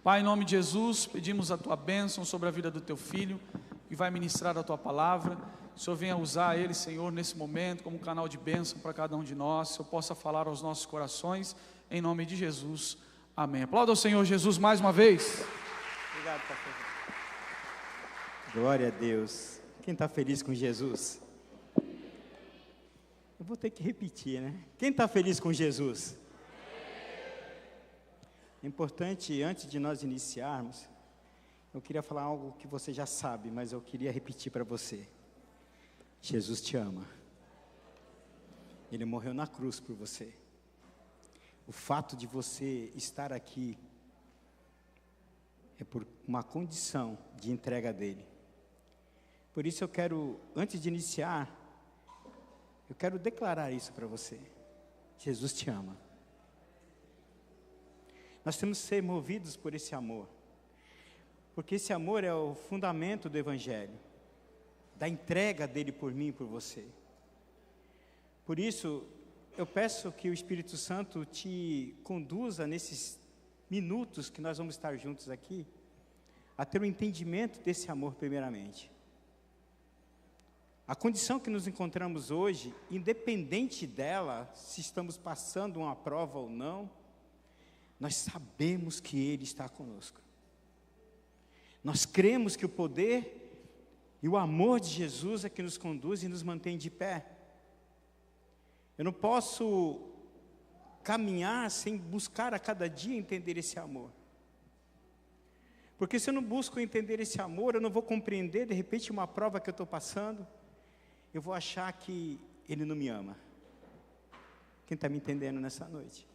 Pai, em nome de Jesus, pedimos a Tua bênção sobre a vida do Teu Filho, que vai ministrar a Tua palavra. O Senhor venha usar ele, Senhor, nesse momento, como canal de bênção para cada um de nós. Que o Senhor possa falar aos nossos corações, em nome de Jesus, amém. Aplauda ao Senhor Jesus mais uma vez. Obrigado, pastor. Glória a Deus. Quem está feliz com Jesus? Eu vou ter que repetir, né? Quem está feliz com Jesus? É importante, antes de nós iniciarmos, eu queria falar algo que você já sabe, mas eu queria repetir para você. Jesus te ama. Ele morreu na cruz por você. O fato de você estar aqui é por uma condição de entrega dele. Por isso eu quero, antes de iniciar, eu quero declarar isso para você. Jesus te ama. Nós temos que ser movidos por esse amor. Porque esse amor é o fundamento do Evangelho. Da entrega dele por mim e por você. Por isso, eu peço que o Espírito Santo te conduza nesses minutos que nós vamos estar juntos aqui, a ter um entendimento desse amor primeiramente. A condição que nos encontramos hoje, independente dela, se estamos passando uma prova ou não, nós sabemos que Ele está conosco. Nós cremos que o poder e o amor de Jesus é que nos conduz e nos mantém de pé. Eu não posso caminhar sem buscar a cada dia entender esse amor. Porque se eu não busco entender esse amor, eu não vou compreender, de repente, uma prova que eu estou passando, eu vou achar que Ele não me ama. Quem está me entendendo nessa noite?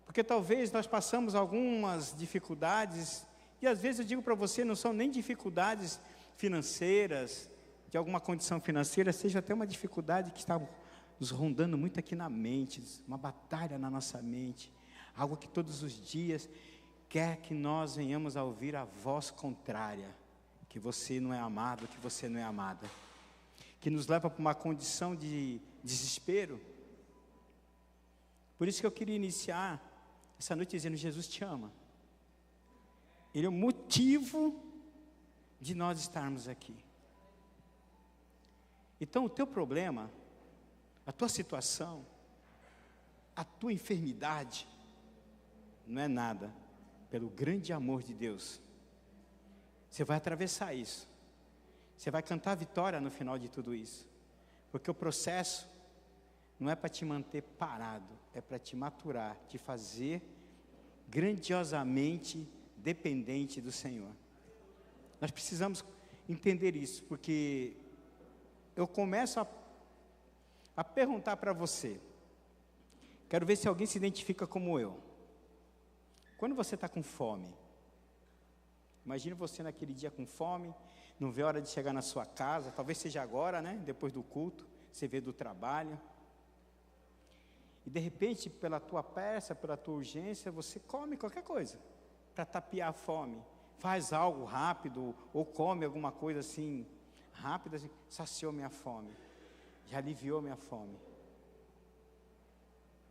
Porque talvez nós passamos algumas dificuldades, e às vezes eu digo para você, não são nem dificuldades financeiras, de alguma condição financeira, seja até uma dificuldade que está nos rondando muito aqui na mente, uma batalha na nossa mente, algo que todos os dias quer que nós venhamos a ouvir a voz contrária, que você não é amado, que você não é amada, que nos leva para uma condição de desespero. Por isso que eu queria iniciar essa noite dizendo: Jesus te ama. Ele é o motivo de nós estarmos aqui. Então o teu problema, a tua situação, a tua enfermidade, não é nada, pelo grande amor de Deus. Você vai atravessar isso. Você vai cantar vitória no final de tudo isso. Porque o processo não é para te manter parado, é para te maturar, te fazer grandiosamente dependente do Senhor. Nós precisamos entender isso, porque eu começo a perguntar para você. Quero ver se alguém se identifica como eu. Quando você está com fome, imagine você naquele dia com fome, não vê a hora de chegar na sua casa, talvez seja agora, né? Depois do culto, você vê do trabalho. E de repente, pela tua pressa, pela tua urgência, você come qualquer coisa para tapear a fome. Faz algo rápido, ou come alguma coisa assim, rápida, assim, saciou minha fome, já aliviou minha fome.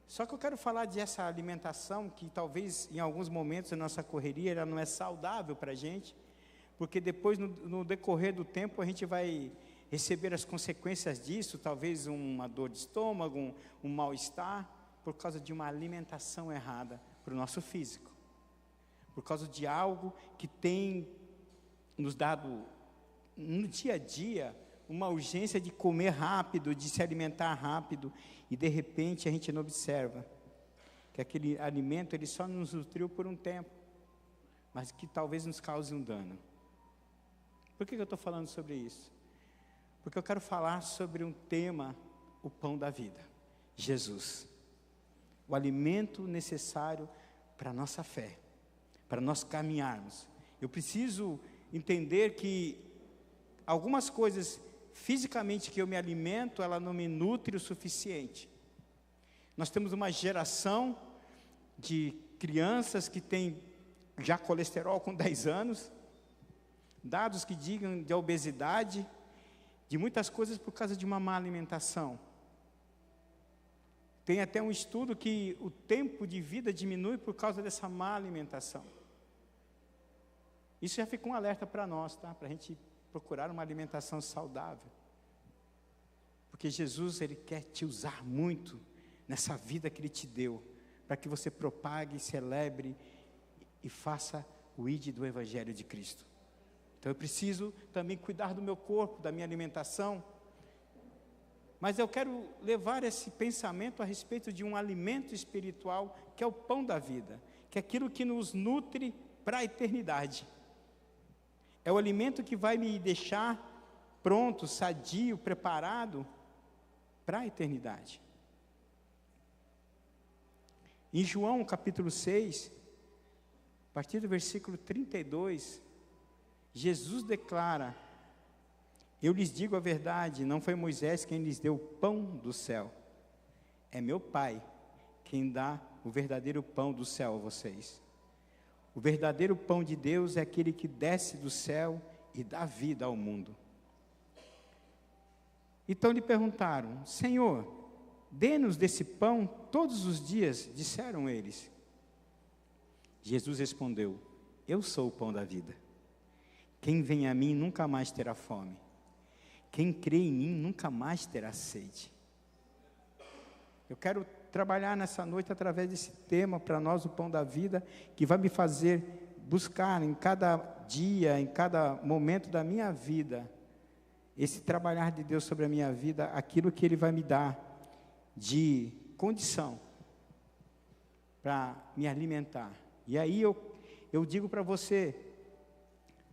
Só que eu quero falar dessa alimentação que talvez em alguns momentos da nossa correria ela não é saudável para a gente, porque depois no decorrer do tempo a gente vai receber as consequências disso, talvez uma dor de estômago, um mal-estar, por causa de uma alimentação errada para o nosso físico, por causa de algo que tem nos dado no dia a dia uma urgência de comer rápido, de se alimentar rápido, e de repente a gente não observa que aquele alimento ele só nos nutriu por um tempo, mas que talvez nos cause um dano. Por que eu estou falando sobre isso? Porque eu quero falar sobre um tema, o pão da vida, Jesus. O alimento necessário para a nossa fé, para nós caminharmos. Eu preciso entender que algumas coisas fisicamente que eu me alimento, ela não me nutre o suficiente. Nós temos uma geração de crianças que têm já colesterol com 10 anos, dados que digam de obesidade, de muitas coisas por causa de uma má alimentação. Tem até um estudo que o tempo de vida diminui por causa dessa má alimentação. Isso já ficou um alerta para nós, tá? Para a gente procurar uma alimentação saudável. Porque Jesus, Ele quer te usar muito nessa vida que Ele te deu, para que você propague, celebre e faça o ID do Evangelho de Cristo. Então eu preciso também cuidar do meu corpo, da minha alimentação. Mas eu quero levar esse pensamento a respeito de um alimento espiritual, que é o pão da vida, que é aquilo que nos nutre para a eternidade. É o alimento que vai me deixar pronto, sadio, preparado para a eternidade. Em João capítulo 6, a partir do versículo 32, Jesus declara: eu lhes digo a verdade, não foi Moisés quem lhes deu o pão do céu, é meu Pai quem dá o verdadeiro pão do céu a vocês. O verdadeiro pão de Deus é aquele que desce do céu e dá vida ao mundo. Então lhe perguntaram: Senhor, dê-nos desse pão todos os dias, disseram eles. Jesus respondeu: eu sou o pão da vida. Quem vem a mim nunca mais terá fome. Quem crê em mim nunca mais terá sede. Eu quero trabalhar nessa noite através desse tema para nós, o pão da vida, que vai me fazer buscar em cada dia, em cada momento da minha vida, esse trabalhar de Deus sobre a minha vida, aquilo que Ele vai me dar de condição para me alimentar. E aí eu digo para você,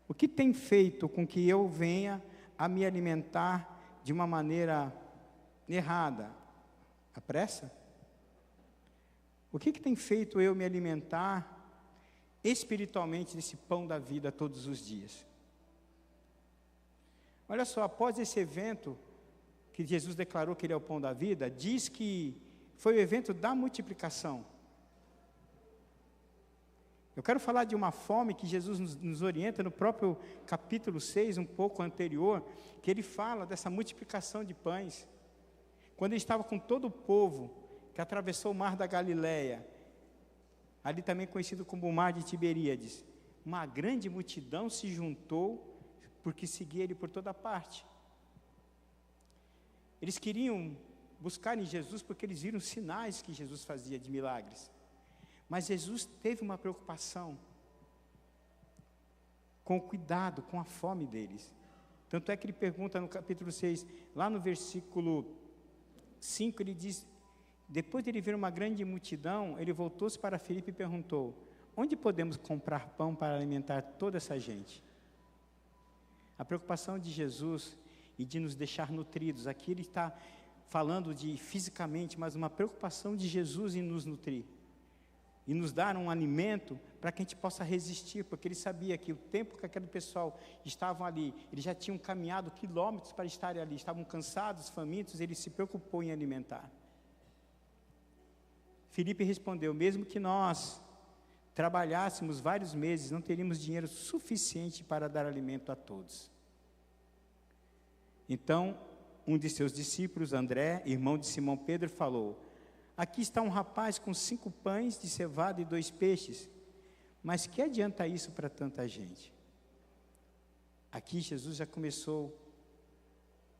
o que tem feito com que eu venha a me alimentar de uma maneira errada? A pressa? O que tem feito eu me alimentar espiritualmente desse pão da vida todos os dias? Olha só, após esse evento, que Jesus declarou que Ele é o pão da vida, diz que foi o evento da multiplicação. Eu quero falar de uma fome que Jesus nos orienta no próprio capítulo 6, um pouco anterior, que Ele fala dessa multiplicação de pães. Quando Ele estava com todo o povo, que atravessou o mar da Galileia, ali também conhecido como o mar de Tiberíades, uma grande multidão se juntou, porque seguia Ele por toda parte. Eles queriam buscar em Jesus, porque eles viram sinais que Jesus fazia de milagres. Mas Jesus teve uma preocupação com o cuidado, com a fome deles. Tanto é que ele pergunta no capítulo 6, lá no versículo 5, ele diz: depois de ele ver uma grande multidão, ele voltou-se para Filipe e perguntou: onde podemos comprar pão para alimentar toda essa gente? A preocupação de Jesus e de nos deixar nutridos, aqui ele está falando de fisicamente, mas uma preocupação de Jesus em nos nutrir e nos dar um alimento para que a gente possa resistir, porque ele sabia que o tempo que aquele pessoal estavam ali, eles já tinham caminhado quilômetros para estarem ali, estavam cansados, famintos, ele se preocupou em alimentar. Filipe respondeu: mesmo que nós trabalhássemos vários meses, não teríamos dinheiro suficiente para dar alimento a todos. Então, um de seus discípulos, André, irmão de Simão Pedro, falou: aqui está um rapaz com 5 pães de cevada e 2 peixes, mas que adianta isso para tanta gente? Aqui Jesus já começou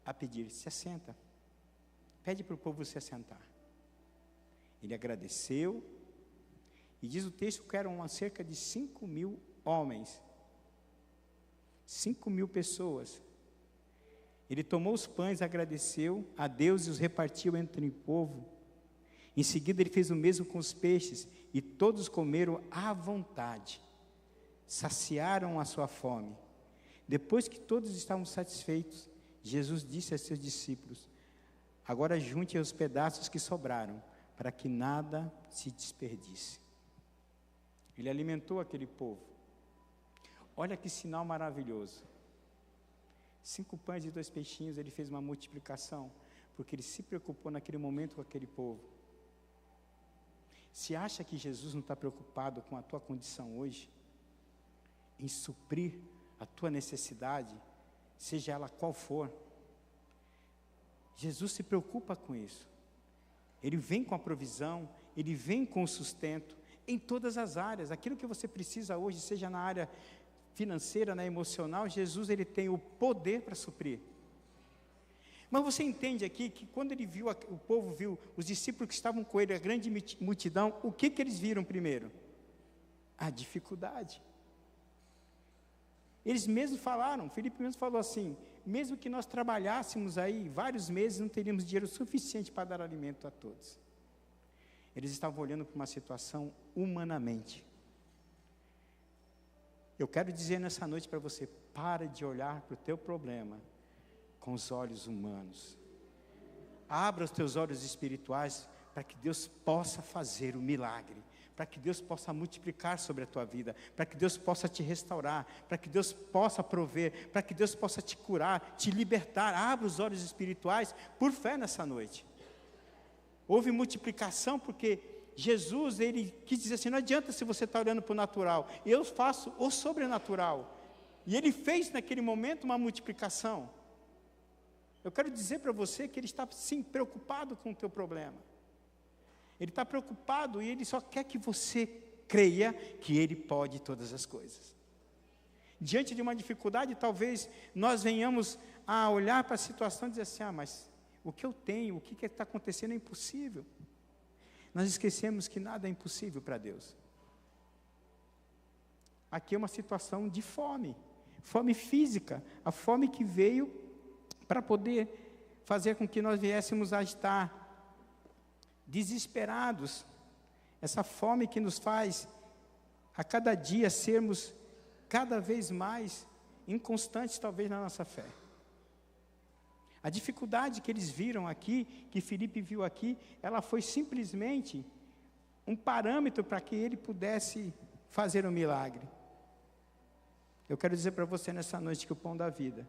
a pedir: se assenta, pede para o povo se assentar. Ele agradeceu, e diz o texto que eram cerca de 5.000 homens, 5.000 pessoas. Ele tomou os pães, agradeceu a Deus e os repartiu entre o povo. Em seguida ele fez o mesmo com os peixes, e todos comeram à vontade, saciaram a sua fome. Depois que todos estavam satisfeitos, Jesus disse a seus discípulos: agora junte os pedaços que sobraram, para que nada se desperdice. Ele alimentou aquele povo. Olha que sinal maravilhoso. 5 pães e 2 peixinhos, ele fez uma multiplicação, porque ele se preocupou naquele momento com aquele povo. Se acha que Jesus não está preocupado com a tua condição hoje, em suprir a tua necessidade, seja ela qual for, Jesus se preocupa com isso. Ele vem com a provisão, ele vem com o sustento, em todas as áreas. Aquilo que você precisa hoje, seja na área financeira, na emocional, Jesus ele tem o poder para suprir. Mas você entende aqui que quando ele viu, o povo viu, os discípulos que estavam com ele, a grande multidão, o que eles viram primeiro? A dificuldade. Eles mesmos falaram, Filipe mesmo falou assim, mesmo que nós trabalhássemos aí vários meses, não teríamos dinheiro suficiente para dar alimento a todos. Eles estavam olhando para uma situação humanamente. Eu quero dizer nessa noite para você, para de olhar para o teu problema com os olhos humanos. Abra os teus olhos espirituais para que Deus possa fazer o milagre, para que Deus possa multiplicar sobre a tua vida, para que Deus possa te restaurar, para que Deus possa prover, para que Deus possa te curar, te libertar. Abra os olhos espirituais por fé nessa noite. Houve multiplicação porque Jesus, ele quis dizer assim, não adianta se você está olhando para o natural, eu faço o sobrenatural. E ele fez naquele momento uma multiplicação. Eu quero dizer para você que ele está sim preocupado com o teu problema. Ele está preocupado e ele só quer que você creia que ele pode todas as coisas. Diante de uma dificuldade, talvez nós venhamos a olhar para a situação e dizer assim, mas o que eu tenho, o que está acontecendo é impossível. Nós esquecemos que nada é impossível para Deus. Aqui é uma situação de fome, fome física, a fome que veio para poder fazer com que nós viéssemos a estar desesperados, essa fome que nos faz a cada dia sermos cada vez mais inconstantes talvez na nossa fé. A dificuldade que eles viram aqui, que Filipe viu aqui, ela foi simplesmente um parâmetro para que ele pudesse fazer um milagre. Eu quero dizer para você nessa noite que o pão da vida,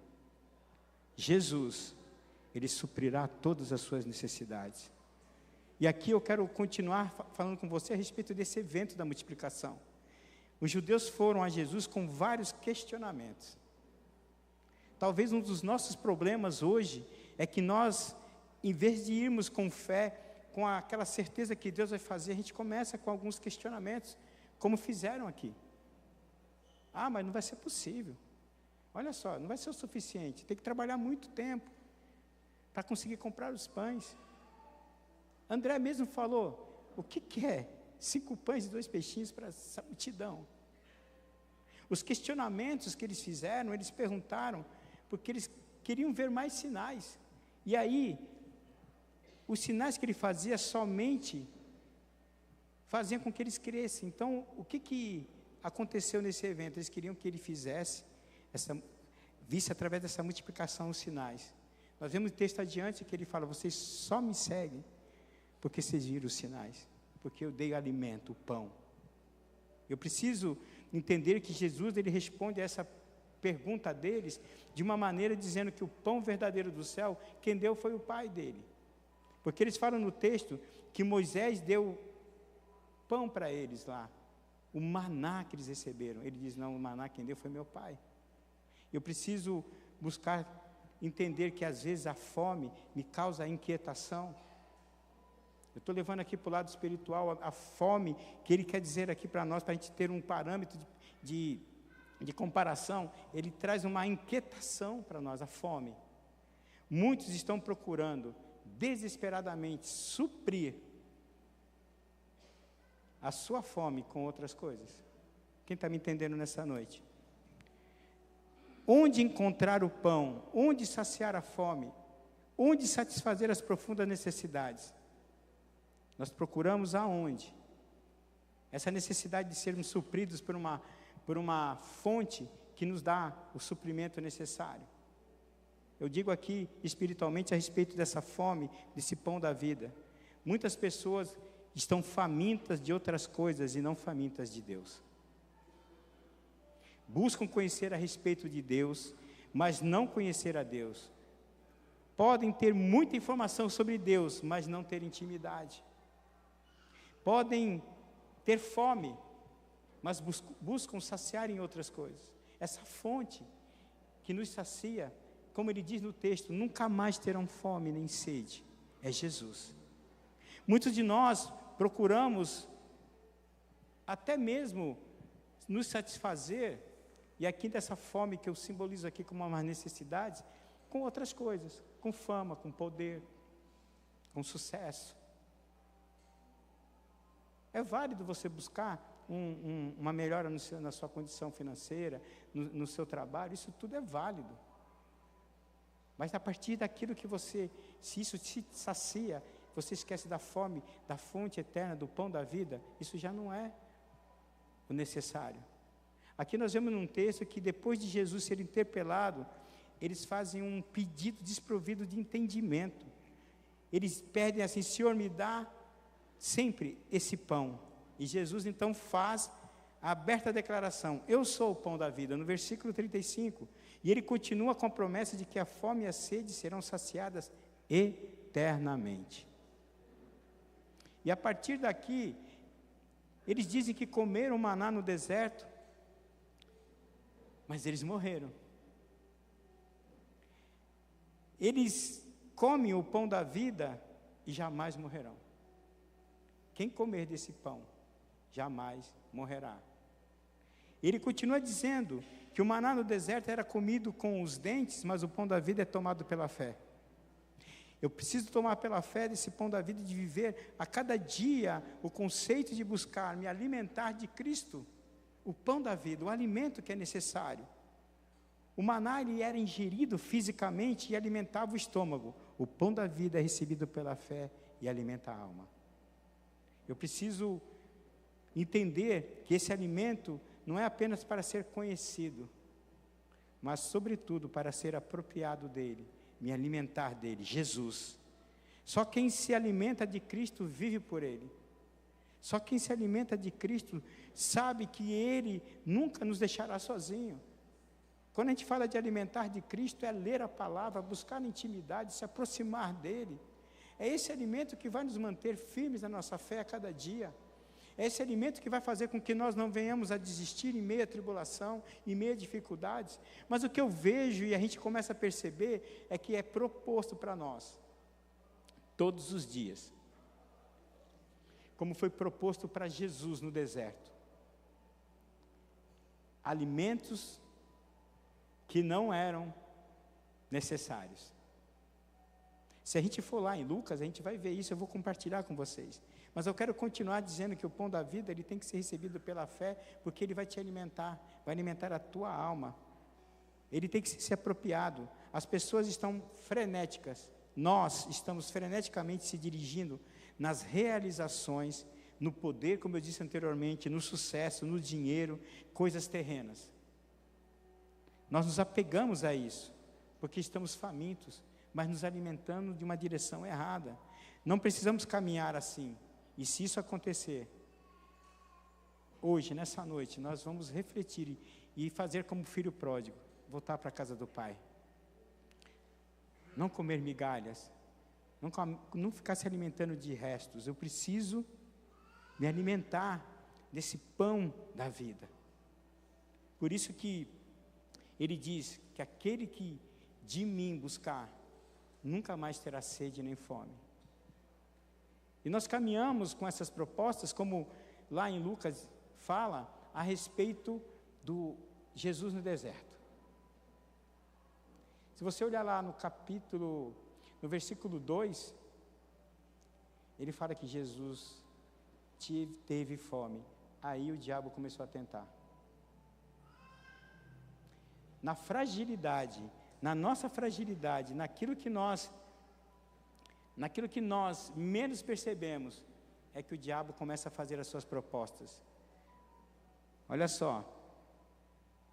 Jesus, ele suprirá todas as suas necessidades. E aqui eu quero continuar falando com você a respeito desse evento da multiplicação. Os judeus foram a Jesus com vários questionamentos. Talvez um dos nossos problemas hoje é que nós, em vez de irmos com fé, com aquela certeza que Deus vai fazer, a gente começa com alguns questionamentos, como fizeram aqui. Ah, mas não vai ser possível. Olha só, não vai ser o suficiente, tem que trabalhar muito tempo para conseguir comprar os pães. André mesmo falou, o que é 5 pães e 2 peixinhos para essa multidão? Os questionamentos que eles fizeram, eles perguntaram, porque eles queriam ver mais sinais. E aí, os sinais que ele fazia somente faziam com que eles crescem. Então, o que aconteceu nesse evento? Eles queriam que ele visse através dessa multiplicação os sinais. Nós vemos o texto adiante que ele fala, vocês só me seguem porque vocês viram os sinais, porque eu dei alimento, o pão. Eu preciso entender que Jesus, ele responde a essa pergunta deles, de uma maneira dizendo que o pão verdadeiro do céu, quem deu foi o Pai dele. Porque eles falam no texto que Moisés deu pão para eles lá, o maná que eles receberam. Ele diz, não, o maná quem deu foi meu Pai. Eu preciso buscar entender que às vezes a fome me causa inquietação. Eu estou levando aqui para o lado espiritual a fome que ele quer dizer aqui para nós, para a gente ter um parâmetro de comparação. Ele traz uma inquietação para nós, a fome. Muitos estão procurando desesperadamente suprir a sua fome com outras coisas. Quem está me entendendo nessa noite? Onde encontrar o pão? Onde saciar a fome? Onde satisfazer as profundas necessidades? Nós procuramos aonde? Essa necessidade de sermos supridos por uma fonte que nos dá o suprimento necessário. Eu digo aqui espiritualmente a respeito dessa fome, desse pão da vida. Muitas pessoas estão famintas de outras coisas e não famintas de Deus. Buscam conhecer a respeito de Deus, mas não conhecer a Deus. Podem ter muita informação sobre Deus, mas não ter intimidade. Podem ter fome, mas buscam saciar em outras coisas. Essa fonte que nos sacia, como ele diz no texto, nunca mais terão fome nem sede, é Jesus. Muitos de nós procuramos até mesmo nos satisfazer E aqui dessa fome que eu simbolizo aqui como uma necessidade, com outras coisas, com fama, com poder, com sucesso. É válido você buscar uma melhora na sua condição financeira, no seu trabalho, isso tudo é válido. Mas a partir daquilo que você, se isso te sacia, você esquece da fome, da fonte eterna, do pão da vida, isso já não é o necessário. Aqui nós vemos num texto que depois de Jesus ser interpelado, eles fazem um pedido desprovido de entendimento. Eles pedem assim: Senhor, me dá sempre esse pão. E Jesus então faz a aberta declaração: eu sou o pão da vida, no versículo 35. E ele continua com a promessa de que a fome e a sede serão saciadas eternamente. E a partir daqui, eles dizem que comeram maná no deserto, mas eles morreram. Eles comem o pão da vida e jamais morrerão. Quem comer desse pão, jamais morrerá. Ele continua dizendo que o maná no deserto era comido com os dentes, mas o pão da vida é tomado pela fé. Eu preciso tomar pela fé desse pão da vida, de viver a cada dia o conceito de buscar me alimentar de Cristo, o pão da vida, o alimento que é necessário. O maná ele era ingerido fisicamente e alimentava o estômago. O pão da vida é recebido pela fé e alimenta a alma. Eu preciso entender que esse alimento não é apenas para ser conhecido, mas sobretudo para ser apropriado dele, me alimentar dele, Jesus. Só quem se alimenta de Cristo vive por ele. Só quem se alimenta de Cristo sabe que ele nunca nos deixará sozinho. Quando a gente fala de alimentar de Cristo, é ler a palavra, buscar intimidade, se aproximar dele. É esse alimento que vai nos manter firmes na nossa fé a cada dia. É esse alimento que vai fazer com que nós não venhamos a desistir em meio à tribulação, em meio a dificuldades. Mas o que eu vejo e a gente começa a perceber é que é proposto para nós, todos os dias, como foi proposto para Jesus no deserto. Alimentos que não eram necessários. Se a gente for lá em Lucas, a gente vai ver isso, eu vou compartilhar com vocês. Mas eu quero continuar dizendo que o pão da vida, ele tem que ser recebido pela fé, porque ele vai te alimentar, vai alimentar a tua alma. Ele tem que ser apropriado. As pessoas estão frenéticas, nós estamos freneticamente se dirigindo nas realizações, no poder, como eu disse anteriormente, no sucesso, no dinheiro, coisas terrenas. Nós nos apegamos a isso, porque estamos famintos, mas nos alimentando de uma direção errada. Não precisamos caminhar assim. E se isso acontecer, hoje, nessa noite, nós vamos refletir e fazer como filho pródigo, voltar para a casa do Pai. Não comer migalhas, não ficar se alimentando de restos. Eu preciso me alimentar desse pão da vida. Por isso que ele diz que aquele que de mim buscar, nunca mais terá sede nem fome. E nós caminhamos com essas propostas, como lá em Lucas fala, a respeito do Jesus no deserto. Se você olhar lá no versículo 2, ele fala que Jesus teve fome. Aí o diabo começou a tentar. Na fragilidade, na nossa fragilidade, naquilo que nós menos percebemos, é que o diabo começa a fazer as suas propostas. Olha só,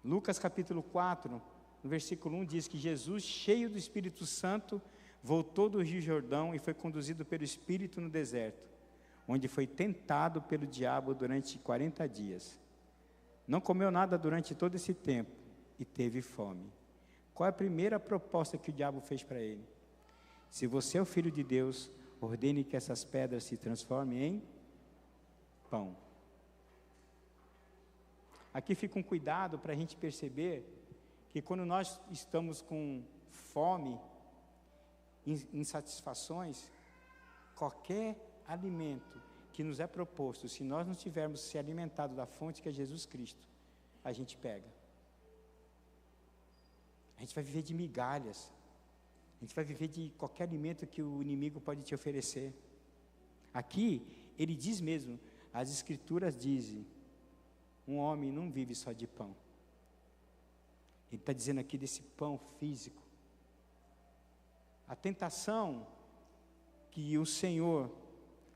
Lucas capítulo 4, no versículo 1 diz que Jesus, cheio do Espírito Santo, voltou do Rio Jordão e foi conduzido pelo Espírito no deserto, onde foi tentado pelo diabo durante 40 dias. Não comeu nada durante todo esse tempo e teve fome. Qual é a primeira proposta que o diabo fez para ele? Se você é o Filho de Deus, ordene que essas pedras se transformem em pão. Aqui fica um cuidado para a gente perceber que quando nós estamos com fome, insatisfações, qualquer alimento que nos é proposto, se nós não tivermos se alimentado da fonte que é Jesus Cristo, a gente pega. A gente vai viver de migalhas. A gente vai viver de qualquer alimento que o inimigo pode te oferecer. Aqui, ele diz mesmo, as escrituras dizem, um homem não vive só de pão. Ele está dizendo aqui desse pão físico. A tentação que o Senhor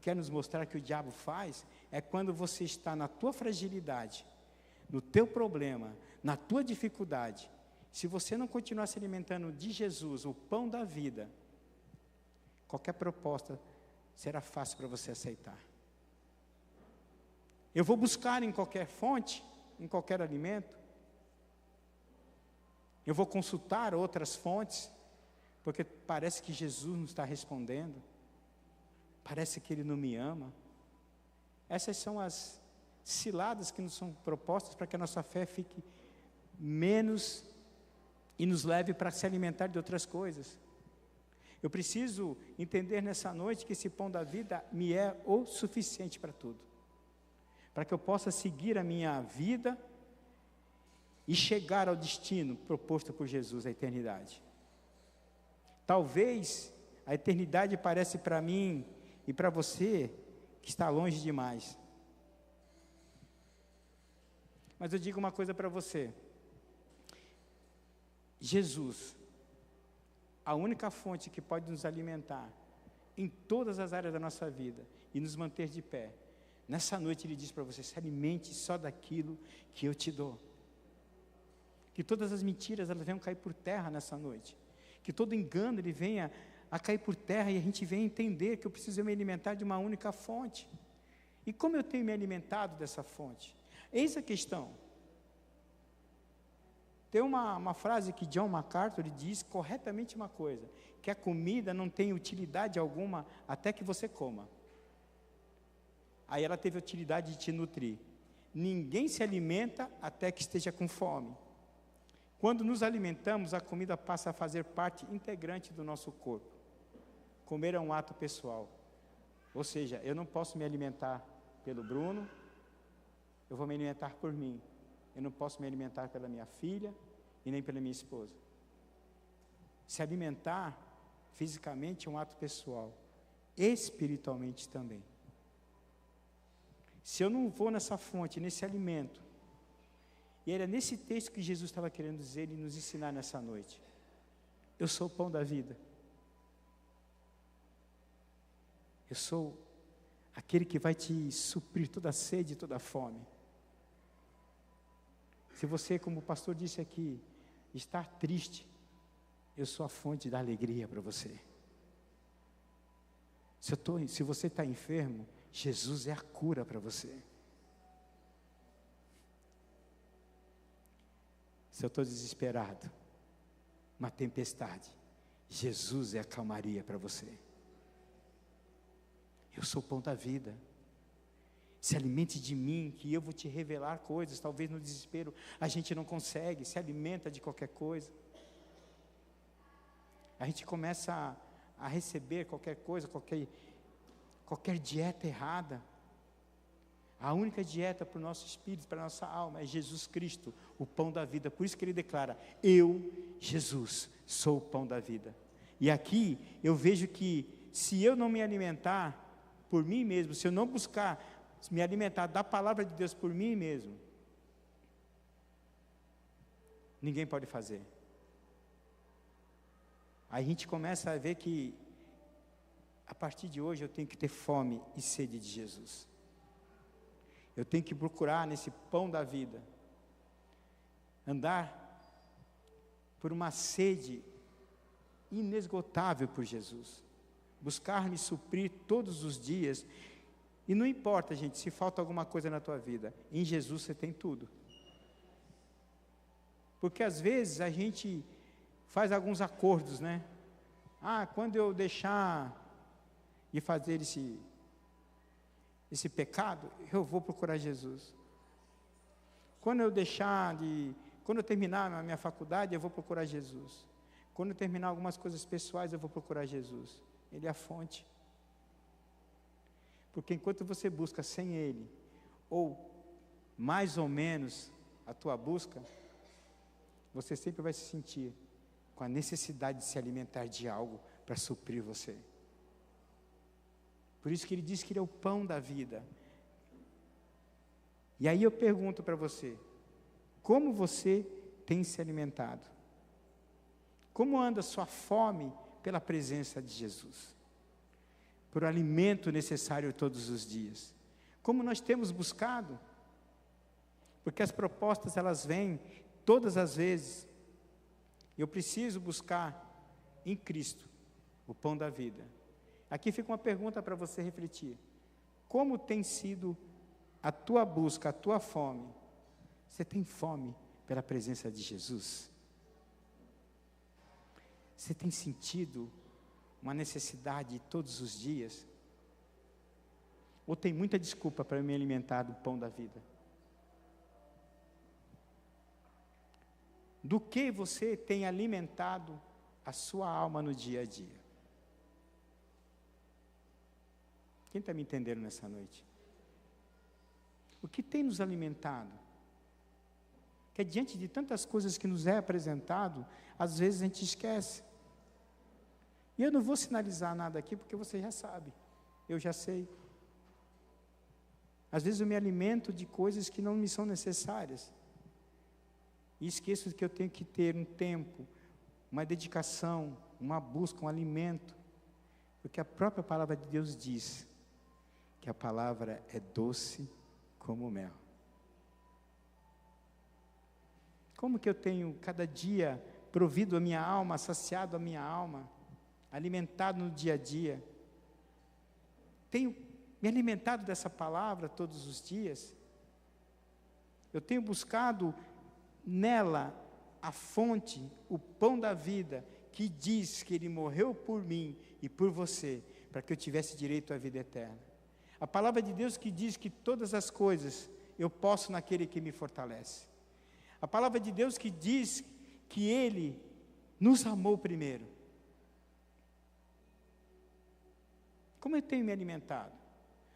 quer nos mostrar que o diabo faz, é quando você está na tua fragilidade, no teu problema, na tua dificuldade. Se você não continuar se alimentando de Jesus, o pão da vida, qualquer proposta será fácil para você aceitar. Eu vou buscar em qualquer fonte, em qualquer alimento. Eu vou consultar outras fontes, porque parece que Jesus não está respondendo. Parece que Ele não me ama. Essas são as ciladas que nos são propostas para que a nossa fé fique menos e nos leve para se alimentar de outras coisas. Eu preciso entender nessa noite que esse pão da vida me é o suficiente para tudo. Para que eu possa seguir a minha vida e chegar ao destino proposto por Jesus, a eternidade. Talvez a eternidade pareça para mim e para você que está longe demais. Mas eu digo uma coisa para você. Jesus, a única fonte que pode nos alimentar em todas as áreas da nossa vida e nos manter de pé, nessa noite Ele diz para você, se alimente só daquilo que eu te dou. Que todas as mentiras elas venham cair por terra nessa noite. Que todo engano ele venha a cair por terra e a gente venha entender que eu preciso me alimentar de uma única fonte. E como eu tenho me alimentado dessa fonte? Eis a questão. Tem uma frase que John MacArthur diz corretamente uma coisa, que a comida não tem utilidade alguma até que você coma. Aí ela teve a utilidade de te nutrir. Ninguém se alimenta até que esteja com fome. Quando nos alimentamos, a comida passa a fazer parte integrante do nosso corpo. Comer é um ato pessoal. Ou seja, eu não posso me alimentar pelo Bruno, eu vou me alimentar por mim. Eu não posso me alimentar pela minha filha e nem pela minha esposa. Se alimentar fisicamente é um ato pessoal, espiritualmente também. Se eu não vou nessa fonte, nesse alimento, e era nesse texto que Jesus estava querendo dizer e nos ensinar nessa noite. Eu sou o pão da vida. Eu sou aquele que vai te suprir toda a sede e toda a fome. Se você, como o pastor disse aqui, está triste, eu sou a fonte da alegria para você. Se você está enfermo, Jesus é a cura para você. Se eu estou desesperado, uma tempestade, Jesus é a calmaria para você. Eu sou o pão da vida. Se alimente de mim, que eu vou te revelar coisas. Talvez no desespero a gente não consegue, se alimenta de qualquer coisa. A gente começa a receber qualquer coisa, qualquer dieta errada. A única dieta para o nosso espírito, para a nossa alma, é Jesus Cristo, o pão da vida. Por isso que ele declara, eu, Jesus, sou o pão da vida. E aqui eu vejo que se eu não me alimentar por mim mesmo, se eu não buscar me alimentar da palavra de Deus por mim mesmo, ninguém pode fazer. Aí a gente começa a ver que a partir de hoje eu tenho que ter fome e sede de Jesus. Eu tenho que procurar nesse pão da vida, andar por uma sede inesgotável por Jesus, buscar me suprir todos os dias, e não importa, gente, se falta alguma coisa na tua vida, em Jesus você tem tudo. Porque às vezes a gente faz alguns acordos, né? Quando eu deixar de fazer esse pecado, eu vou procurar Jesus. Quando eu terminar a minha faculdade, eu vou procurar Jesus. Quando eu terminar algumas coisas pessoais, eu vou procurar Jesus. Ele é a fonte. Porque enquanto você busca sem Ele, ou mais ou menos a tua busca, você sempre vai se sentir com a necessidade de se alimentar de algo para suprir você. Por isso que ele diz que ele é o pão da vida. E aí eu pergunto para você, como você tem se alimentado? Como anda a sua fome pela presença de Jesus? Por alimento necessário todos os dias. Como nós temos buscado? Porque as propostas, elas vêm todas as vezes. Eu preciso buscar em Cristo o pão da vida. Aqui fica uma pergunta para você refletir. Como tem sido a tua busca, a tua fome? Você tem fome pela presença de Jesus? Você tem sentido uma necessidade todos os dias? Ou tem muita desculpa para me alimentar do pão da vida? Do que você tem alimentado a sua alma no dia a dia? Quem está me entendendo nessa noite? O que tem nos alimentado? Que diante de tantas coisas que nos é apresentado, às vezes a gente esquece. E eu não vou sinalizar nada aqui, porque você já sabe. Eu já sei. Às vezes eu me alimento de coisas que não me são necessárias. E esqueço que eu tenho que ter um tempo, uma dedicação, uma busca, um alimento. Porque a própria palavra de Deus diz que a palavra é doce como mel. Como que eu tenho cada dia provido a minha alma, saciado a minha alma, alimentado no dia a dia? Tenho me alimentado dessa palavra todos os dias? Eu tenho buscado nela a fonte, o pão da vida, que diz que Ele morreu por mim e por você, para que eu tivesse direito à vida eterna. A palavra de Deus que diz que todas as coisas eu posso naquele que me fortalece. A palavra de Deus que diz que Ele nos amou primeiro. Como eu tenho me alimentado?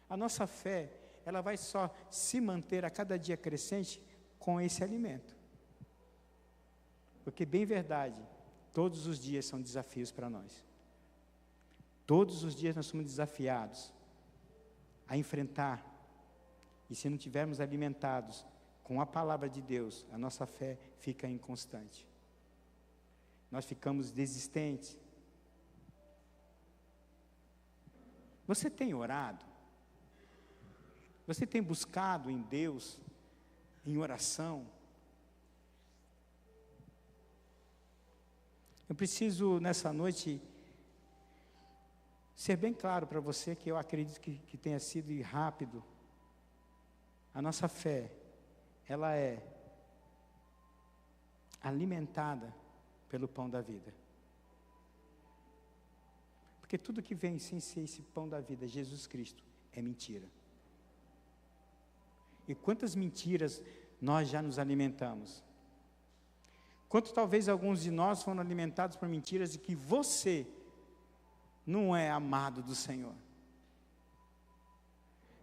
A nossa fé, ela vai só se manter a cada dia crescente com esse alimento. Porque, bem verdade, todos os dias são desafios para nós. Todos os dias nós somos desafiados a enfrentar. E se não tivermos alimentados com a palavra de Deus, a nossa fé fica inconstante. Nós ficamos desistentes. Você tem orado? Você tem buscado em Deus, em oração? Eu preciso, nessa noite, ser bem claro para você, que eu acredito que tenha sido rápido. A nossa fé, ela é alimentada pelo pão da vida. Porque tudo que vem sem ser esse pão da vida, Jesus Cristo, é mentira. E quantas mentiras nós já nos alimentamos? Quanto talvez alguns de nós foram alimentados por mentiras de que você não é amado do Senhor?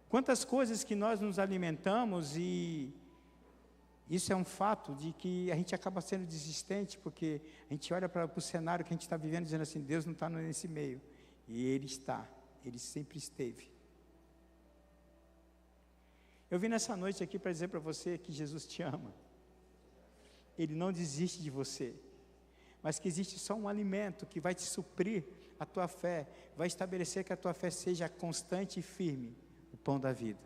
Quantas coisas que nós nos alimentamos, e isso é um fato de que a gente acaba sendo desistente, porque a gente olha para o cenário que a gente está vivendo, dizendo assim, Deus não está nesse meio. E Ele está, Ele sempre esteve. Eu vim nessa noite aqui para dizer para você que Jesus te ama. Ele não desiste de você, mas que existe só um alimento que vai te suprir a tua fé, vai estabelecer que a tua fé seja constante e firme, o pão da vida.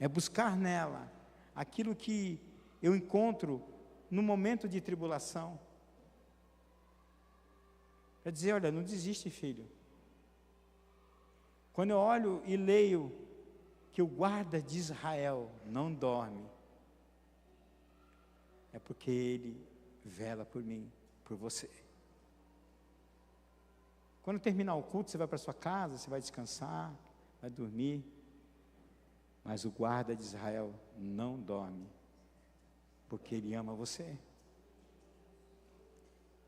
É buscar nela aquilo que eu encontro no momento de tribulação. Para dizer, olha, não desiste, filho. Quando eu olho e leio que o guarda de Israel não dorme, é porque Ele vela por mim, por você. Quando terminar o culto, você vai para sua casa, você vai descansar, vai dormir, mas o guarda de Israel não dorme, porque Ele ama você.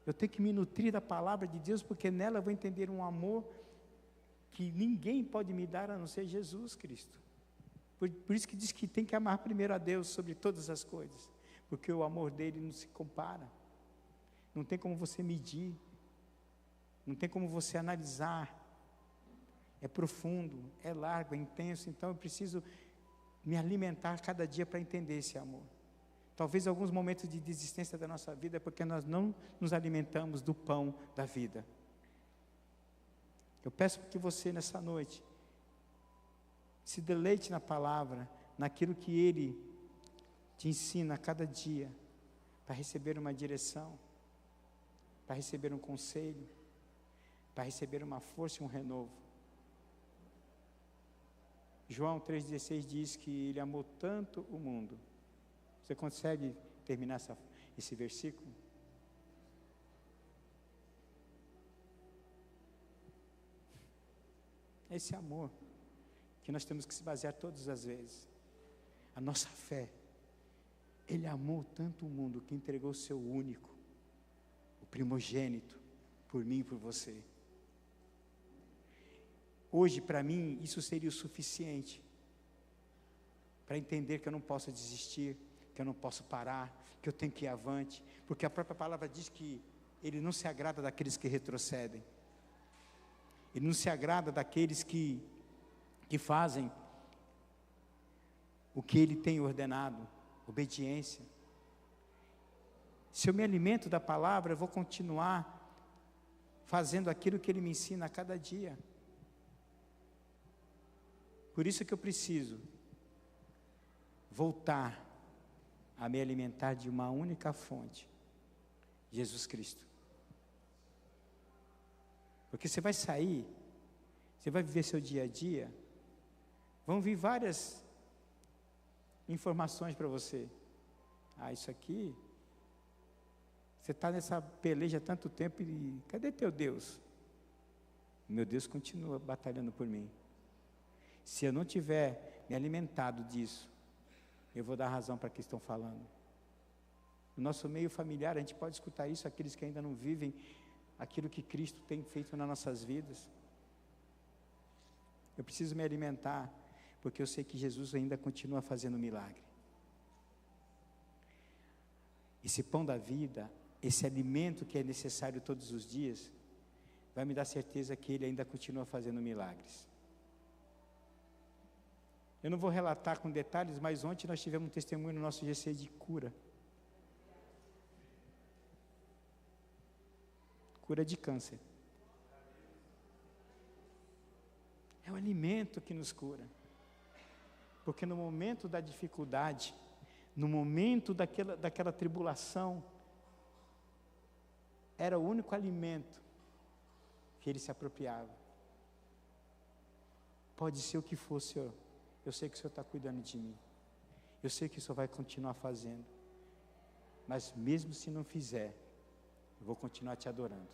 Eu tenho que me nutrir da palavra de Deus, porque nela eu vou entender um amor que ninguém pode me dar a não ser Jesus Cristo. Por isso que diz que tem que amar primeiro a Deus sobre todas as coisas, porque o amor dele não se compara. não tem como você medir, não tem como você analisar. É profundo, é largo, é intenso, então eu preciso me alimentar cada dia para entender esse amor. Talvez alguns momentos de desistência da nossa vida é porque nós não nos alimentamos do pão da vida. Eu peço que você nessa noite se deleite na palavra, naquilo que Ele te ensina a cada dia, para receber uma direção, para receber um conselho, para receber uma força e um renovo. João 3,16 diz que Ele amou tanto o mundo. Você consegue terminar esse versículo? Esse amor que nós temos que se basear todas as vezes. A nossa fé. Ele amou tanto o mundo que entregou o seu único, o primogênito, por mim e por você. Hoje, para mim, isso seria o suficiente para entender que eu não posso desistir, que eu não posso parar, que eu tenho que ir avante, porque a própria palavra diz que Ele não se agrada daqueles que retrocedem. Ele não se agrada daqueles que fazem o que Ele tem ordenado, obediência. Se eu me alimento da palavra, eu vou continuar fazendo aquilo que Ele me ensina a cada dia. Por isso que eu preciso voltar a me alimentar de uma única fonte, Jesus Cristo. Porque você vai sair, você vai viver seu dia a dia, vão vir várias informações para você. Isso aqui, você está nessa peleja há tanto tempo e cadê teu Deus? Meu Deus continua batalhando por mim. Se eu não tiver me alimentado disso, eu vou dar razão para que estão falando. No nosso meio familiar, a gente pode escutar isso, aqueles que ainda não vivem aquilo que Cristo tem feito nas nossas vidas. Eu preciso me alimentar, porque eu sei que Jesus ainda continua fazendo milagre. Esse pão da vida, esse alimento que é necessário todos os dias, vai me dar certeza que Ele ainda continua fazendo milagres. Eu não vou relatar com detalhes, mas ontem nós tivemos um testemunho no nosso GC de cura. Cura de câncer. É o alimento que nos cura. Porque no momento da dificuldade, no momento daquela tribulação, era o único alimento que Ele se apropriava. Pode ser o que for, Senhor. Eu sei que o Senhor está cuidando de mim. Eu sei que o Senhor vai continuar fazendo. Mas mesmo se não fizer, eu vou continuar te adorando.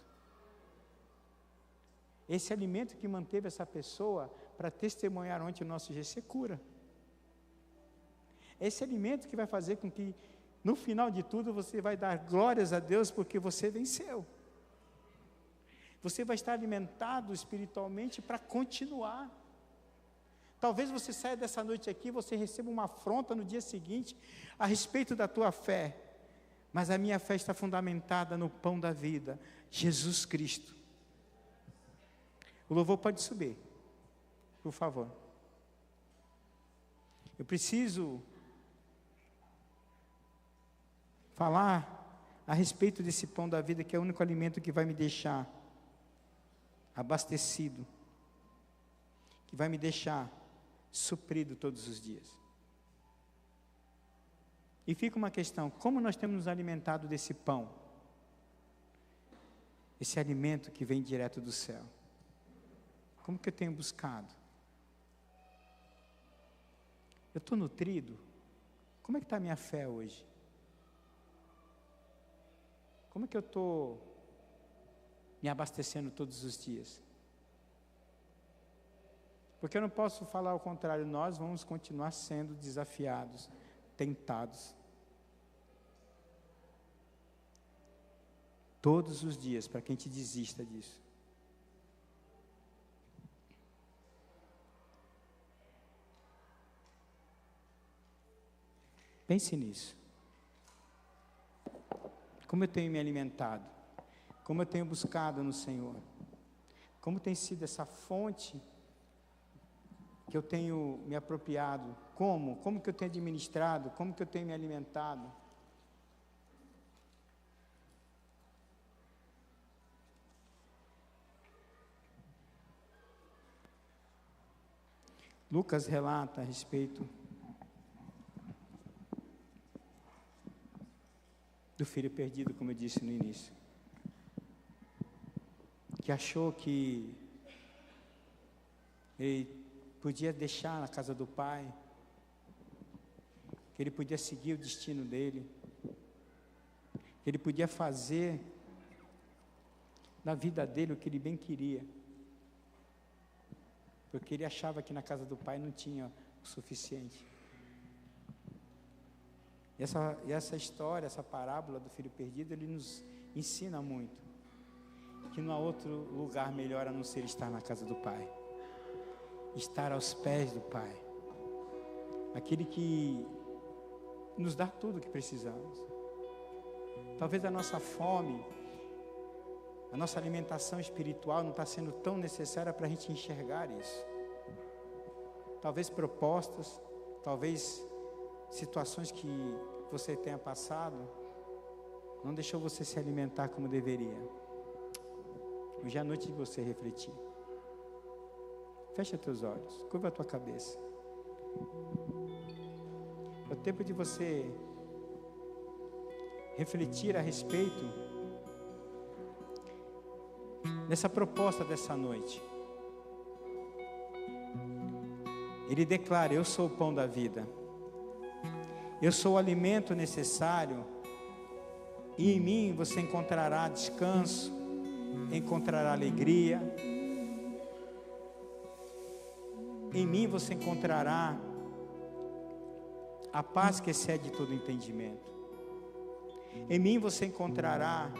Esse alimento que manteve essa pessoa para testemunhar ontem o nosso GC cura. Esse alimento que vai fazer com que, no final de tudo, você vai dar glórias a Deus porque você venceu. Você vai estar alimentado espiritualmente para continuar. Talvez você saia dessa noite aqui, você receba uma afronta no dia seguinte a respeito da tua fé. Mas a minha fé está fundamentada no pão da vida, Jesus Cristo. O louvor pode subir, por favor. Eu preciso falar a respeito desse pão da vida, que é o único alimento que vai me deixar abastecido, que vai me deixar suprido todos os dias. E fica uma questão: como nós temos nos alimentado desse pão? Esse alimento que vem direto do céu. Como que eu tenho buscado? Eu estou nutrido? Como é que está a minha fé hoje? Como é que eu estou me abastecendo todos os dias? Porque eu não posso falar ao contrário, nós vamos continuar sendo desafiados, tentados. Todos os dias, para que a gente desista disso. Pense nisso. Como eu tenho me alimentado? como eu tenho buscado no Senhor, como tem sido essa fonte que eu tenho me apropriado, como que eu tenho administrado, como que eu tenho me alimentado. Lucas relata a respeito do filho perdido, como eu disse no início, que achou que ele podia deixar na casa do pai, que ele podia seguir o destino dele, que ele podia fazer na vida dele o que ele bem queria, porque ele achava que na casa do pai não tinha o suficiente. E essa história, essa parábola do filho perdido, ele nos ensina muito, que não há outro lugar melhor a não ser estar na casa do pai, estar aos pés do pai, aquele que nos dá tudo o que precisamos. Talvez a nossa fome, a nossa alimentação espiritual não está sendo tão necessária para a gente enxergar isso. Talvez propostas, talvez situações que você tenha passado, não deixou você se alimentar como deveria. Hoje é a noite de você refletir. Fecha teus olhos, curva a tua cabeça. É o tempo de você refletir a respeito dessa proposta dessa noite. Ele declara: eu sou o pão da vida, eu sou o alimento necessário, e em mim você encontrará descanso, encontrará alegria, em mim você encontrará a paz que excede todo entendimento, em mim você encontrará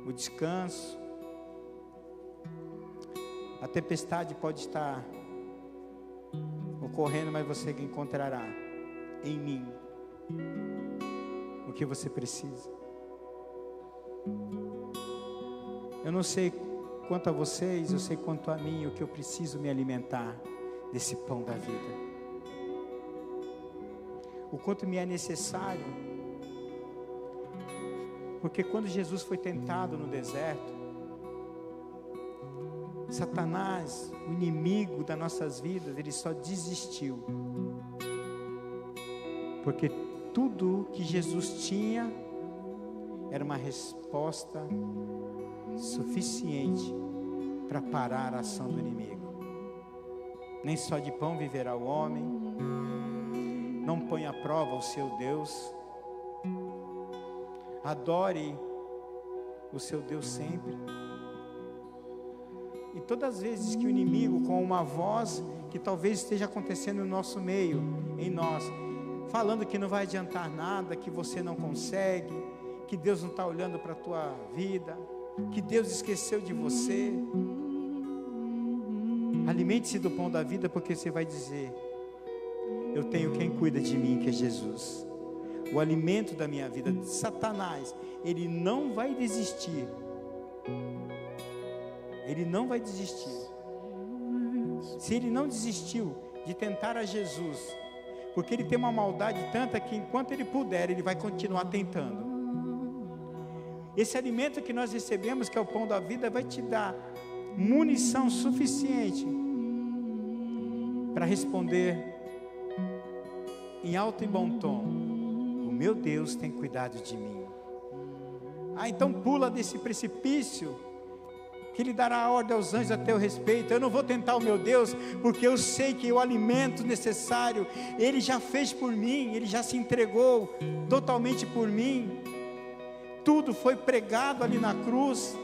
o descanso. A tempestade pode estar ocorrendo, mas você encontrará em mim o que você precisa. Eu não sei quanto a vocês, eu sei quanto a mim, o que eu preciso me alimentar desse pão da vida, o quanto me é necessário, porque quando Jesus foi tentado no deserto, Satanás, o inimigo das nossas vidas, ele só desistiu, porque tudo que Jesus tinha era uma resposta suficiente para parar a ação do inimigo. Nem só de pão viverá o homem, não põe à prova o seu Deus, adore o seu Deus sempre. E todas as vezes que o inimigo, com uma voz que talvez esteja acontecendo no nosso meio, em nós, falando que não vai adiantar nada, que você não consegue, que Deus não está olhando para a tua vida, que Deus esqueceu de você, alimente-se do pão da vida, porque você vai dizer: eu tenho quem cuida de mim, que é Jesus, o alimento da minha vida. Satanás, ele não vai desistir. Ele não vai desistir. Se ele não desistiu de tentar a Jesus, porque ele tem uma maldade tanta que enquanto ele puder, ele vai continuar tentando. Esse alimento que nós recebemos, que é o pão da vida, vai te dar munição suficiente para responder em alto e bom tom: o meu Deus tem cuidado de mim. Então pula desse precipício, que Ele dará a ordem aos anjos a teu respeito. Eu não vou tentar o meu Deus, porque eu sei que o alimento necessário Ele já fez por mim, Ele já se entregou totalmente por mim. Tudo foi pregado ali na cruz.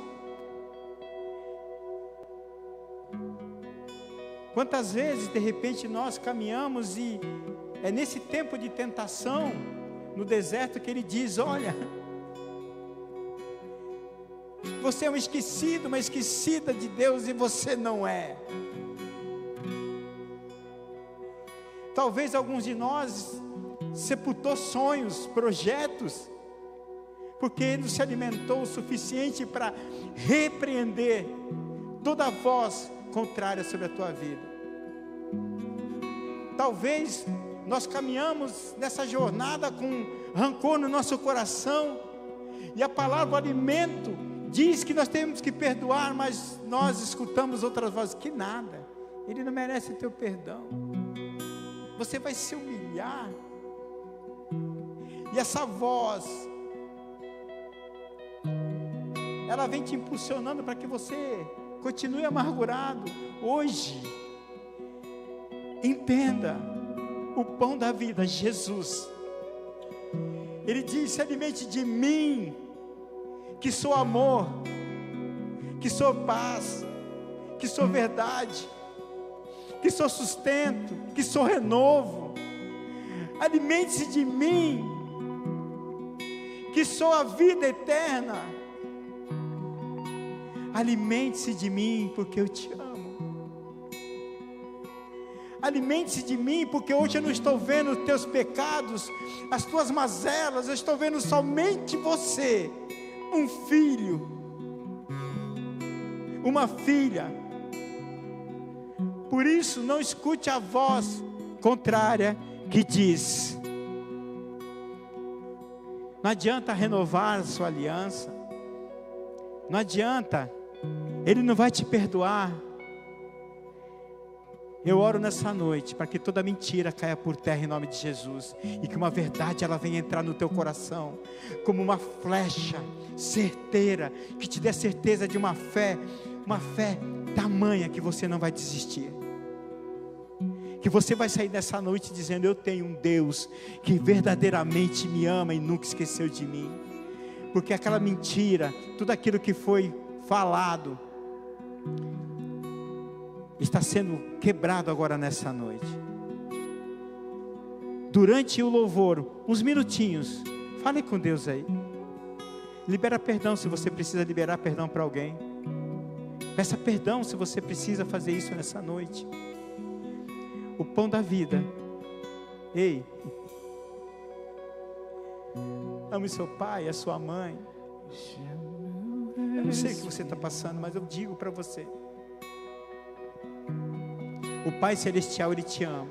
Quantas vezes de repente nós caminhamos e é nesse tempo de tentação no deserto que Ele diz: olha, você é um esquecido, uma esquecida de Deus, e você não é. Talvez alguns de nós sepultou sonhos, projetos, porque Ele se alimentou o suficiente para repreender toda voz contrária sobre a tua vida. Talvez nós caminhamos nessa jornada com rancor no nosso coração, e a palavra alimento diz que nós temos que perdoar, mas nós escutamos outras vozes, que nada, Ele não merece teu perdão, você vai se humilhar, e essa voz, ela vem te impulsionando para que você continue amargurado. Hoje, entenda, o pão da vida, Jesus, Ele disse: alimente de mim, que sou amor, que sou paz, que sou verdade, que sou sustento, que sou renovo. Alimente-se de mim, que sou a vida eterna. Alimente-se de mim, porque eu te amo. Alimente-se de mim, porque hoje eu não estou vendo os teus pecados, as tuas mazelas, eu estou vendo somente você, um filho, uma filha. Por isso, não escute a voz contrária que diz: não adianta renovar a sua aliança, não adianta, Ele não vai te perdoar. Eu oro nessa noite para que toda mentira caia por terra em nome de Jesus, e que uma verdade ela venha entrar no teu coração como uma flecha certeira, que te dê certeza de uma fé tamanha que você não vai desistir, que você vai sair dessa noite dizendo: eu tenho um Deus que verdadeiramente me ama e nunca esqueceu de mim. Porque aquela mentira, tudo aquilo que foi falado, está sendo quebrado agora nessa noite. Durante o louvor, uns minutinhos, fale com Deus aí. Libera perdão se você precisa liberar perdão para alguém. Peça perdão se você precisa fazer isso nessa noite. O pão da vida. Ei, ame seu pai, a sua mãe. Eu não sei o que você está passando, mas eu digo para você: o Pai Celestial, Ele te ama.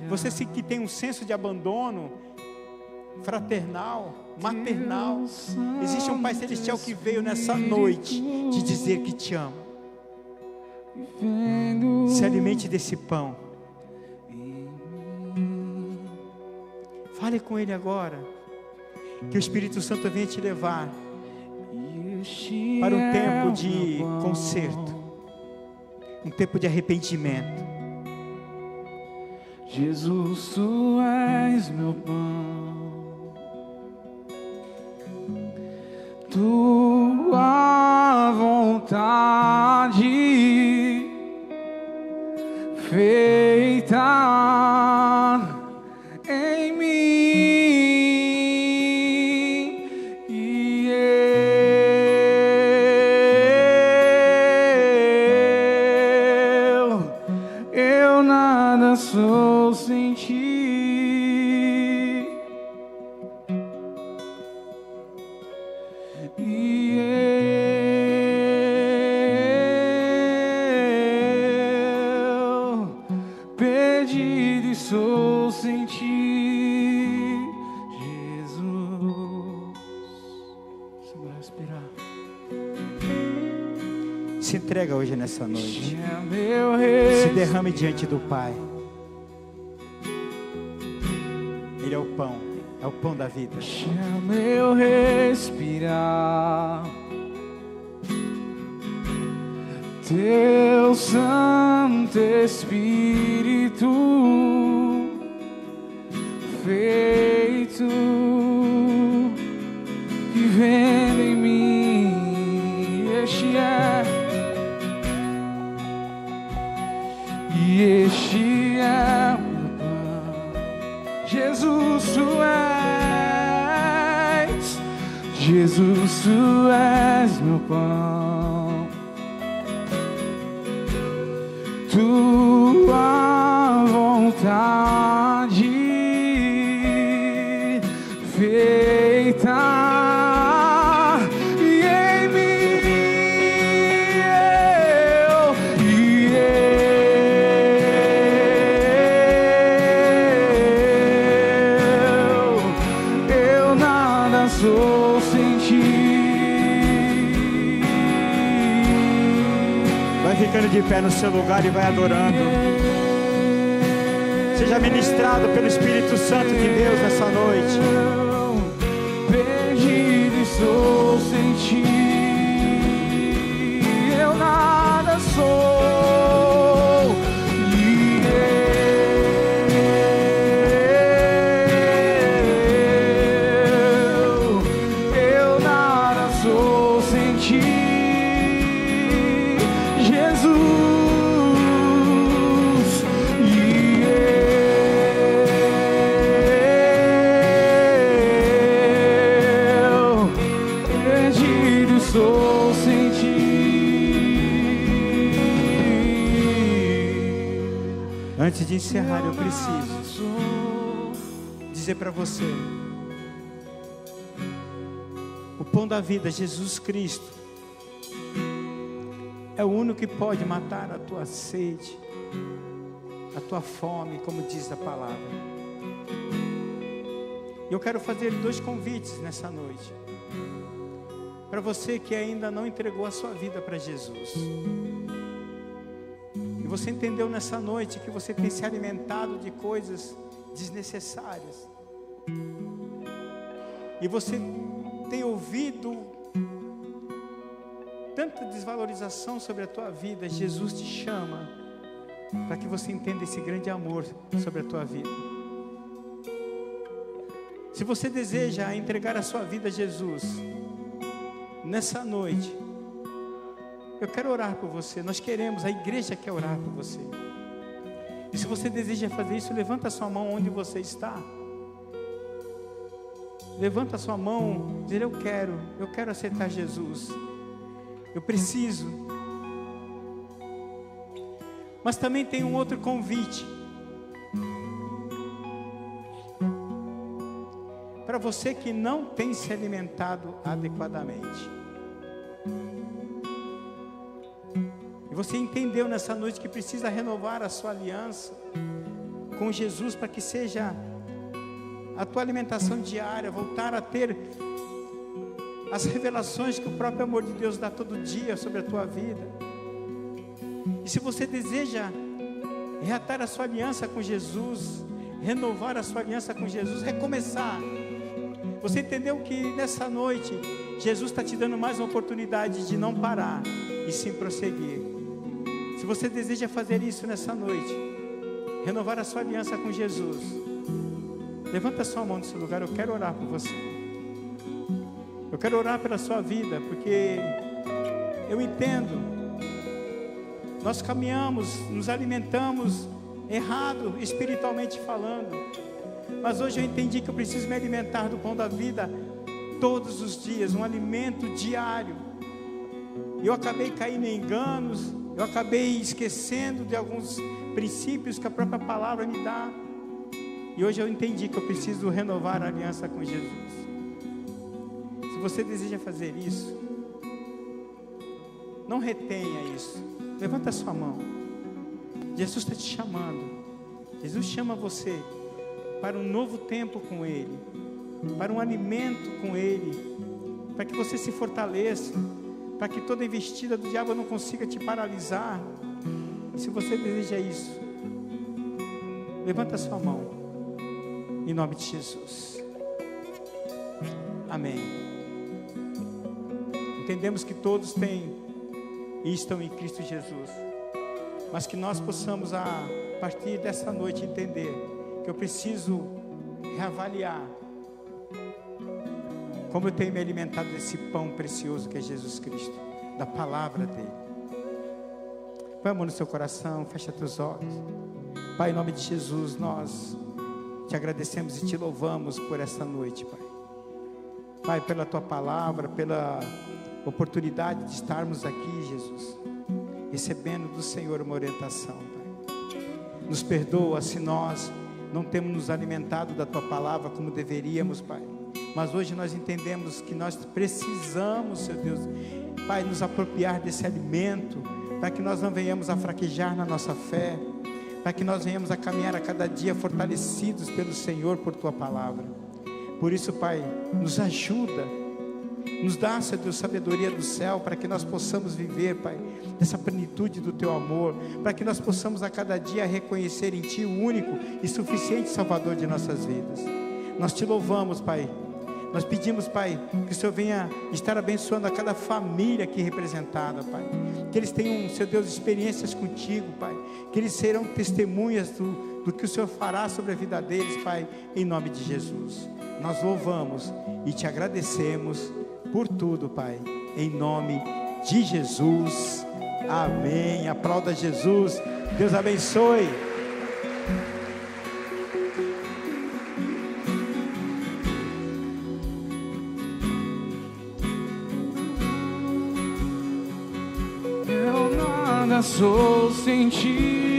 Você que tem um senso de abandono fraternal, maternal, existe um Pai Celestial que veio nessa noite te dizer que te ama. Se alimente desse pão. Fale com Ele agora, que o Espírito Santo venha te levar para um tempo de conserto, um tempo de arrependimento. Jesus, Tu és meu pão, Tua vontade feita em mim, e eu nada sou sem Ti. E eu perdido e sou sem Ti, Jesus. Você vai respirar. Se entrega hoje nessa noite. Meu rei, Se derrame diante do Pai. Ele é o pão da vida. deixa meu respirar. Teu Santo Espírito feito, vivendo em mim. Este é o meu pão. Jesus, Tu és. Jesus, Tu és meu pão. Tua vontade perfeita, e em mim eu nada sou sem ti. Vai ficando de pé no seu lugar e vai adorando. Seja ministrado pelo Espírito Santo de Deus nessa noite. Perdido estou sem ti, eu nada sou, e eu nada sou sem ti, Jesus. Sou sem ti. Antes de encerrar, eu preciso dizer para você: o pão da vida, Jesus Cristo, é o único que pode matar a tua sede, a tua fome, como diz a palavra. E eu quero fazer 2 convites nessa noite. Para você que ainda não entregou a sua vida para Jesus, e você entendeu nessa noite que você tem se alimentado de coisas desnecessárias, e você tem ouvido tanta desvalorização sobre a tua vida, Jesus te chama para que você entenda esse grande amor sobre a tua vida. Se você deseja entregar a sua vida a Jesus, nessa noite, eu quero orar por você. Nós queremos, a igreja quer orar por você. E se você deseja fazer isso, levanta a sua mão onde você está. Levanta a sua mão, dizer: eu quero aceitar Jesus. Eu preciso. Mas também tem um outro convite. Para você que não tem se alimentado adequadamente. E você entendeu nessa noite que precisa renovar a sua aliança com Jesus, para que seja a tua alimentação diária, voltar a ter as revelações que o próprio amor de Deus dá todo dia sobre a tua vida. E se você deseja reatar a sua aliança com Jesus, renovar a sua aliança com Jesus, recomeçar, você entendeu que nessa noite Jesus está te dando mais uma oportunidade de não parar e sim prosseguir. Se você deseja fazer isso nessa noite, renovar a sua aliança com Jesus, levanta a sua mão nesse lugar. Eu quero orar por você. Eu quero orar pela sua vida, porque eu entendo, nós caminhamos, nos alimentamos errado, espiritualmente falando, mas hoje eu entendi que eu preciso me alimentar do pão da vida todos os dias, um alimento diário. Eu acabei caindo em enganos, eu acabei esquecendo de alguns princípios que a própria palavra me dá, e hoje eu entendi que eu preciso renovar a aliança com Jesus. Se você deseja fazer isso, não retenha isso, levanta a sua mão. Jesus está te chamando. Jesus chama você para um novo tempo com Ele, para um alimento com Ele, para que você se fortaleça, para que toda investida do diabo não consiga te paralisar. E se você deseja isso, levanta a sua mão, em nome de Jesus. Amém. Entendemos que todos têm e estão em Cristo Jesus, mas que nós possamos a partir dessa noite entender que eu preciso reavaliar como eu tenho me alimentado desse pão precioso que é Jesus Cristo, da palavra dele. Põe a mão no seu coração, fecha teus olhos. Pai, em nome de Jesus, nós te agradecemos e te louvamos por essa noite, Pai. Pai, pela tua palavra, pela oportunidade de estarmos aqui, Jesus, recebendo do Senhor uma orientação, Pai. Nos perdoa se nós não temos nos alimentado da tua palavra como deveríamos, Pai. Mas hoje nós entendemos que nós precisamos, Senhor Deus, Pai, nos apropriar desse alimento, para que nós não venhamos a fraquejar na nossa fé, para que nós venhamos a caminhar a cada dia fortalecidos pelo Senhor, por Tua palavra. Por isso, Pai, nos ajuda, nos dá, Senhor Deus, sabedoria do céu, para que nós possamos viver, Pai, dessa plenitude do Teu amor, para que nós possamos a cada dia reconhecer em Ti o único e suficiente Salvador de nossas vidas. Nós Te louvamos, Pai. Nós pedimos, Pai, que o Senhor venha estar abençoando a cada família aqui representada, Pai. Que eles tenham, Senhor Deus, experiências contigo, Pai. Que eles serão testemunhas do que o Senhor fará sobre a vida deles, Pai, em nome de Jesus. Nós louvamos e Te agradecemos por tudo, Pai, em nome de Jesus. Amém. Aplauda Jesus. Deus abençoe. Eu nada sou sem Ti.